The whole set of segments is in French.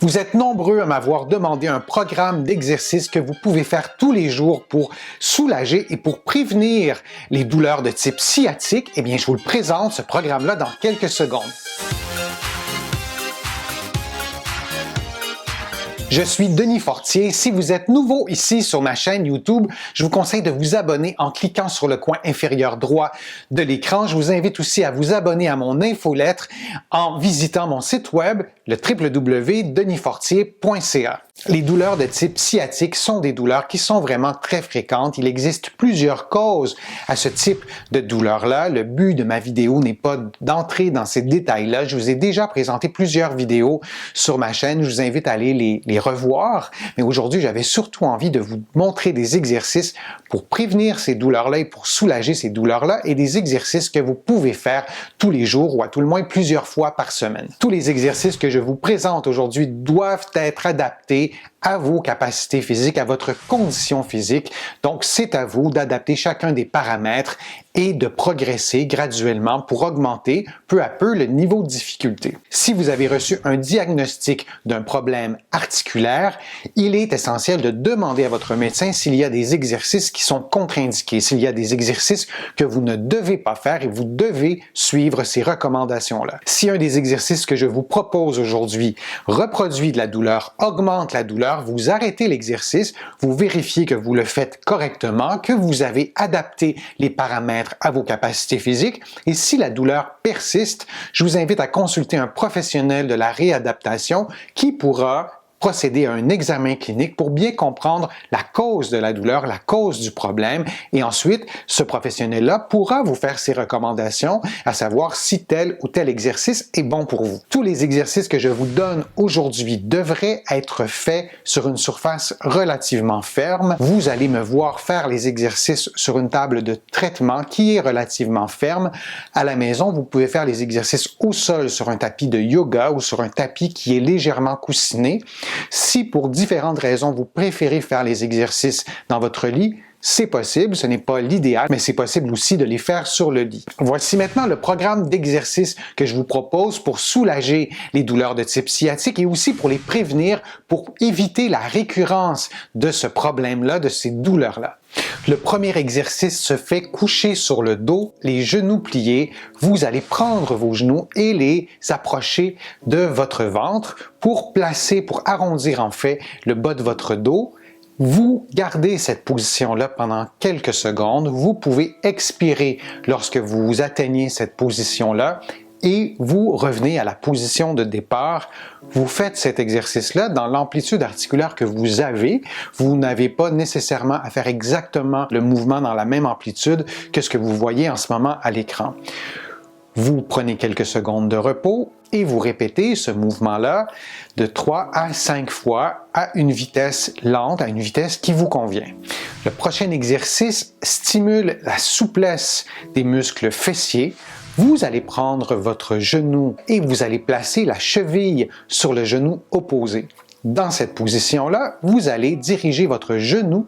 Vous êtes nombreux à m'avoir demandé un programme d'exercices que vous pouvez faire tous les jours pour soulager et pour prévenir les douleurs de type sciatique. Eh bien, je vous le présente, ce programme-là, dans quelques secondes. Je suis Denis Fortier. Si vous êtes nouveau ici sur ma chaîne YouTube, je vous conseille de vous abonner en cliquant sur le coin inférieur droit de l'écran. Je vous invite aussi à vous abonner à mon infolettre en visitant mon site web, le www.denisfortier.ca. Les douleurs de type sciatique sont des douleurs qui sont vraiment très fréquentes. Il existe plusieurs causes à ce type de douleur-là. Le but de ma vidéo n'est pas d'entrer dans ces détails-là. Je vous ai déjà présenté plusieurs vidéos sur ma chaîne. Je vous invite à aller les revoir. Mais aujourd'hui, j'avais surtout envie de vous montrer des exercices pour prévenir ces douleurs-là et pour soulager ces douleurs-là et des exercices que vous pouvez faire tous les jours ou à tout le moins plusieurs fois par semaine. Tous les exercices que je vous présente aujourd'hui doivent être adaptés à vos capacités physiques, à votre condition physique. Donc, c'est à vous d'adapter chacun des paramètres et de progresser graduellement pour augmenter peu à peu le niveau de difficulté. Si vous avez reçu un diagnostic d'un problème articulaire, il est essentiel de demander à votre médecin s'il y a des exercices qui sont contre-indiqués, s'il y a des exercices que vous ne devez pas faire et vous devez suivre ces recommandations-là. Si un des exercices que je vous propose aujourd'hui reproduit de la douleur, augmente la douleur, vous arrêtez l'exercice, vous vérifiez que vous le faites correctement, que vous avez adapté les paramètres à vos capacités physiques et si la douleur persiste, je vous invite à consulter un professionnel de la réadaptation qui pourra procéder à un examen clinique pour bien comprendre la cause de la douleur, la cause du problème et ensuite, ce professionnel-là pourra vous faire ses recommandations, à savoir si tel ou tel exercice est bon pour vous. Tous les exercices que je vous donne aujourd'hui devraient être faits sur une surface relativement ferme. Vous allez me voir faire les exercices sur une table de traitement qui est relativement ferme. À la maison, vous pouvez faire les exercices au sol sur un tapis de yoga ou sur un tapis qui est légèrement coussiné. Si pour différentes raisons vous préférez faire les exercices dans votre lit, c'est possible, ce n'est pas l'idéal, mais c'est possible aussi de les faire sur le lit. Voici maintenant le programme d'exercices que je vous propose pour soulager les douleurs de type sciatique et aussi pour les prévenir, pour éviter la récurrence de ce problème-là, de ces douleurs-là. Le premier exercice se fait coucher sur le dos, les genoux pliés. Vous allez prendre vos genoux et les approcher de votre ventre pour arrondir en fait le bas de votre dos. Vous gardez cette position-là pendant quelques secondes. Vous pouvez expirer lorsque vous atteignez cette position-là et vous revenez à la position de départ. Vous faites cet exercice-là dans l'amplitude articulaire que vous avez. Vous n'avez pas nécessairement à faire exactement le mouvement dans la même amplitude que ce que vous voyez en ce moment à l'écran. Vous prenez quelques secondes de repos et vous répétez ce mouvement-là de 3 à 5 fois à une vitesse lente, à une vitesse qui vous convient. Le prochain exercice stimule la souplesse des muscles fessiers. Vous allez prendre votre genou et vous allez placer la cheville sur le genou opposé. Dans cette position-là, vous allez diriger votre genou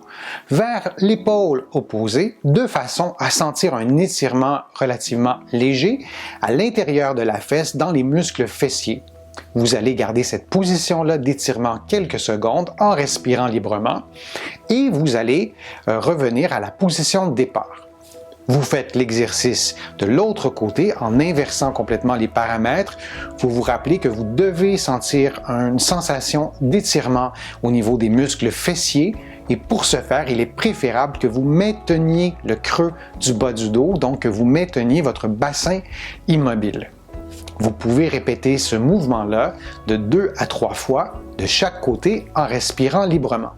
vers l'épaule opposée de façon à sentir un étirement relativement léger à l'intérieur de la fesse dans les muscles fessiers. Vous allez garder cette position-là d'étirement quelques secondes en respirant librement et vous allez revenir à la position de départ. Vous faites l'exercice de l'autre côté en inversant complètement les paramètres. Vous vous rappelez que vous devez sentir une sensation d'étirement au niveau des muscles fessiers et pour ce faire, il est préférable que vous mainteniez le creux du bas du dos, donc que vous mainteniez votre bassin immobile. Vous pouvez répéter ce mouvement-là de 2 à 3 fois de chaque côté en respirant librement.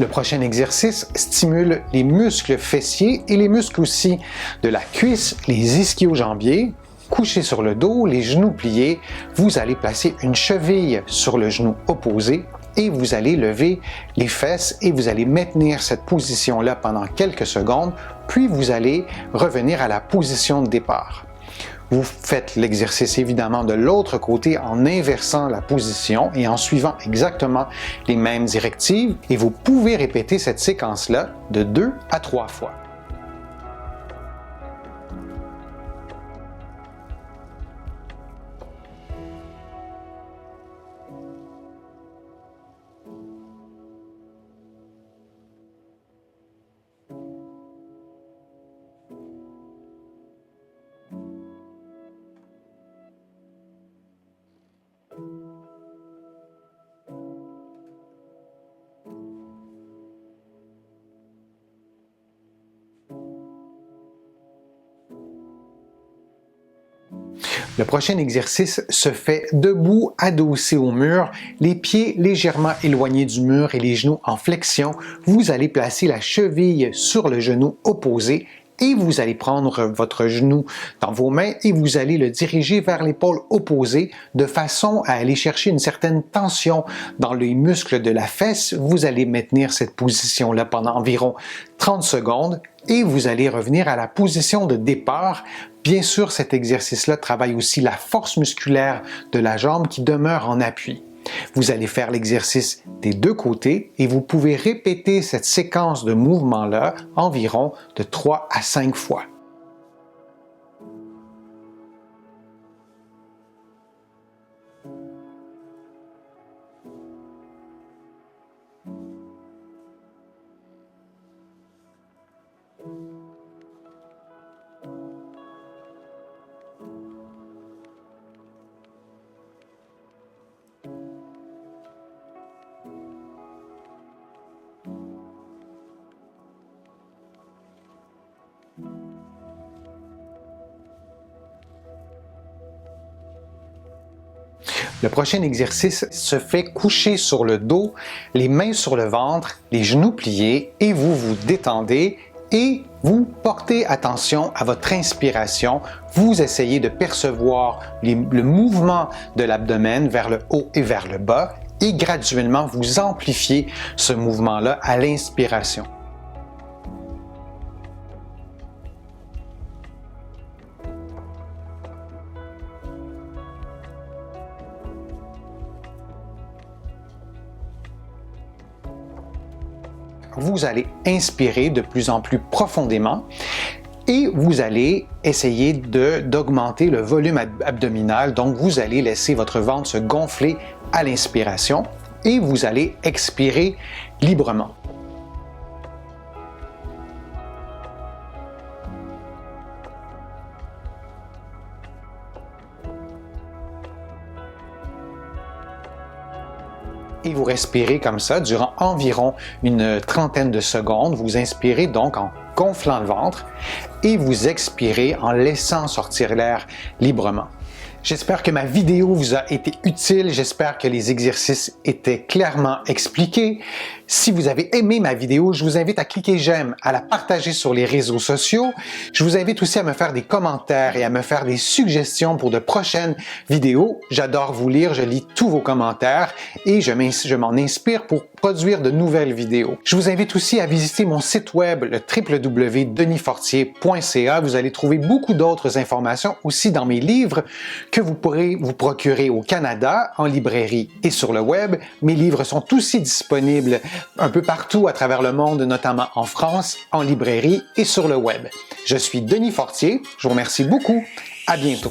Le prochain exercice stimule les muscles fessiers et les muscles aussi de la cuisse, les ischio-jambiers. Couché sur le dos, les genoux pliés, vous allez placer une cheville sur le genou opposé et vous allez lever les fesses et vous allez maintenir cette position-là pendant quelques secondes, puis vous allez revenir à la position de départ. Vous faites l'exercice évidemment de l'autre côté en inversant la position et en suivant exactement les mêmes directives et vous pouvez répéter cette séquence-là de 2 à 3 fois. Le prochain exercice se fait debout, adossé au mur, les pieds légèrement éloignés du mur et les genoux en flexion. Vous allez placer la cheville sur le genou opposé et vous allez prendre votre genou dans vos mains et vous allez le diriger vers l'épaule opposée de façon à aller chercher une certaine tension dans les muscles de la fesse. Vous allez maintenir cette position-là pendant environ 30 secondes et vous allez revenir à la position de départ. Bien sûr, cet exercice-là travaille aussi la force musculaire de la jambe qui demeure en appui. Vous allez faire l'exercice des deux côtés et vous pouvez répéter cette séquence de mouvements-là environ de 3 à 5 fois. Le prochain exercice se fait coucher sur le dos, les mains sur le ventre, les genoux pliés et vous vous détendez et vous portez attention à votre inspiration. Vous essayez de percevoir le mouvement de l'abdomen vers le haut et vers le bas et graduellement vous amplifiez ce mouvement-là à l'inspiration. Vous allez inspirer de plus en plus profondément et vous allez essayer d'augmenter le volume abdominal. Donc, vous allez laisser votre ventre se gonfler à l'inspiration et vous allez expirer librement. Et vous respirez comme ça durant environ une trentaine de secondes. Vous inspirez donc en gonflant le ventre et vous expirez en laissant sortir l'air librement. J'espère que ma vidéo vous a été utile. J'espère que les exercices étaient clairement expliqués. Si vous avez aimé ma vidéo, je vous invite à cliquer j'aime, à la partager sur les réseaux sociaux. Je vous invite aussi à me faire des commentaires et à me faire des suggestions pour de prochaines vidéos. J'adore vous lire, je lis tous vos commentaires et je m'en inspire pour produire de nouvelles vidéos. Je vous invite aussi à visiter mon site web, le www.denisfortier.ca. Vous allez trouver beaucoup d'autres informations aussi dans mes livres que vous pourrez vous procurer au Canada, en librairie et sur le web. Mes livres sont aussi disponibles un peu partout à travers le monde, notamment en France, en librairie et sur le web. Je suis Denis Fortier. Je vous remercie beaucoup. À bientôt.